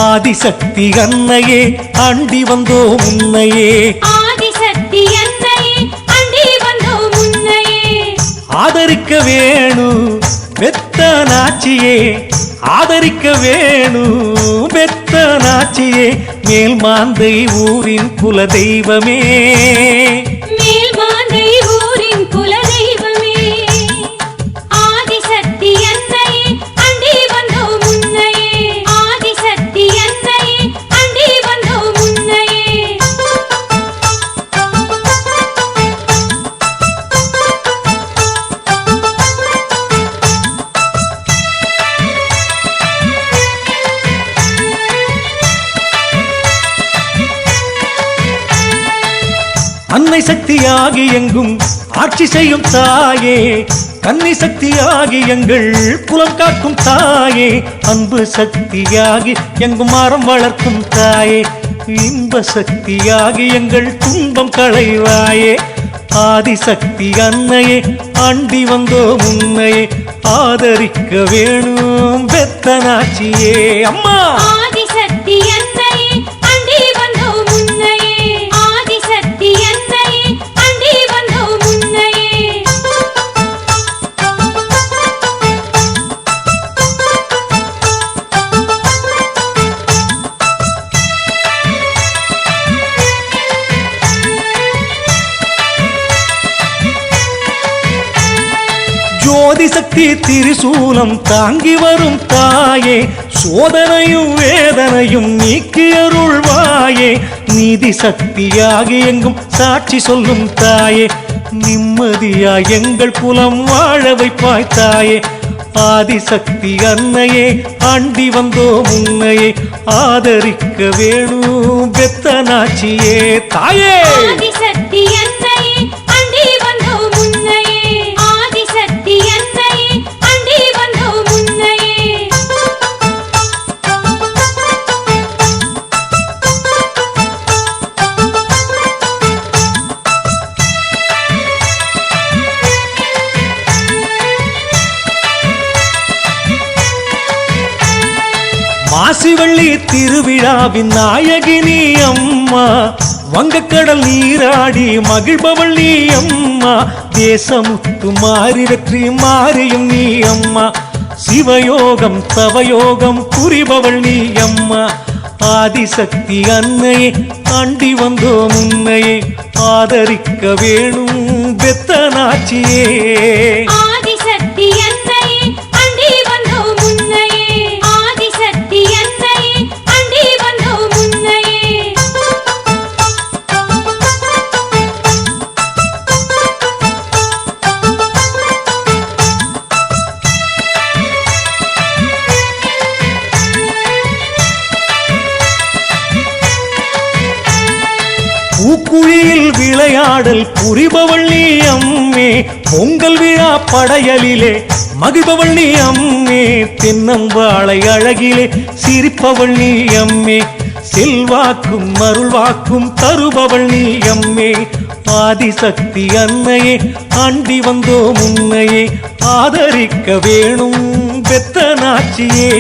ஆதிசக்தி அன்னையே அண்டி வந்தோம் உன்னையே, ஆதிசக்தி அன்னையே அண்டி வந்தோம் உன்னையே. ஆதரிக்க வேணும் பெத்த நாச்சியே, ஆதரிக்க வேணும் பெத்த நாச்சியே, மேல் மாந்தை ஊரின் குல தெய்வமே, மேல் மாந்தை ஊரின் குல தெய்வமே. ஆதிசக்தி அன்னையே அண்டி வந்தோம் உன்னையே, ஆதிசக்தி அன்னையே அண்டி வந்தோம் உன்னையே. அன்னை சக்தியாகி எங்கும் ஆட்சி செய்யும் தாயே, கன்னி சக்தியாகி எங்கள் குலம் காக்கும் தாயே, அன்பு சக்தியாகி எங்கும் மரம் வளர்க்கும் தாயே, இன்ப சக்தியாகி எங்கள் துன்பம் களைவாயே. ஆதிசக்தி அன்னையே அண்டி வந்தோம் உன்னையே, ஆதரிக்க வேணும் பெத்த நாச்சியே. அம்மா ஆதிசக்தி அன்னையே அண்டி வந்தோம் உன்னையே, ஆதிசக்தி அன்னையே அண்டி வந்தோம் உன்னையே. ஜோதி சக்தி திரிசூலம் தாங்கி வரும் தாயே, சோதனையும் வேதனையும் நீக்கி அருள்வாயே, நீதி சக்தியாகி எங்கும் சாட்சி சொல்லும் தாயே, நிம்மதியா எங்கள் குலம் வாழ வைப்பாய் தாயே. ஆதிசக்தி அன்னையே அண்டி வந்தோம் உன்னையே, ஆதரிக்க வேணும் பெத்த நாச்சியே தாயே. ஆதிசக்தி அன்னையே அண்டி வந்தோம் உன்னையே, ஆதிசக்தி அன்னையே அண்டி வந்தோம் உன்னையே. மாசிவள்ளி திருவிழாவின் நாயகினி அம்மா, வங்கக்கடல் நீராடி மகிழ்பவள் நீ அம்மா, தேசமுத்து மாறி வெற்றி மாறியும் நீ அம்மா, சிவயோகம் தவயோகம் புரிபவள் நீ அம்மா. ஆதிசக்தி அன்னையே அண்டி வந்தோம் உன்னையே, ஆதரிக்க வேணும் பெத்த நாச்சியே. ஆதிசக்தி அன்னையே அண்டி வந்தோம் உன்னையே, ஆதிசக்தி அன்னையே அண்டி வந்தோம் உன்னையே. பூக்குழியில் விளையாடல் புரிபவள் நீ அம்மே, பொங்கல் விழா படையலிலே மகிழ்பவள் நீ அம்மே, தென்னம்பாளை அழகிலே சிரிப்பவள் நீ அம்மே, செல்வாக்கும் அருள்வாக்கும் தருபவள் நீ அம்மே. ஆதிசக்தி அன்னையே அண்டி வந்தோம் உன்னையே, ஆதரிக்க வேணும் பெத்த நாச்சியே.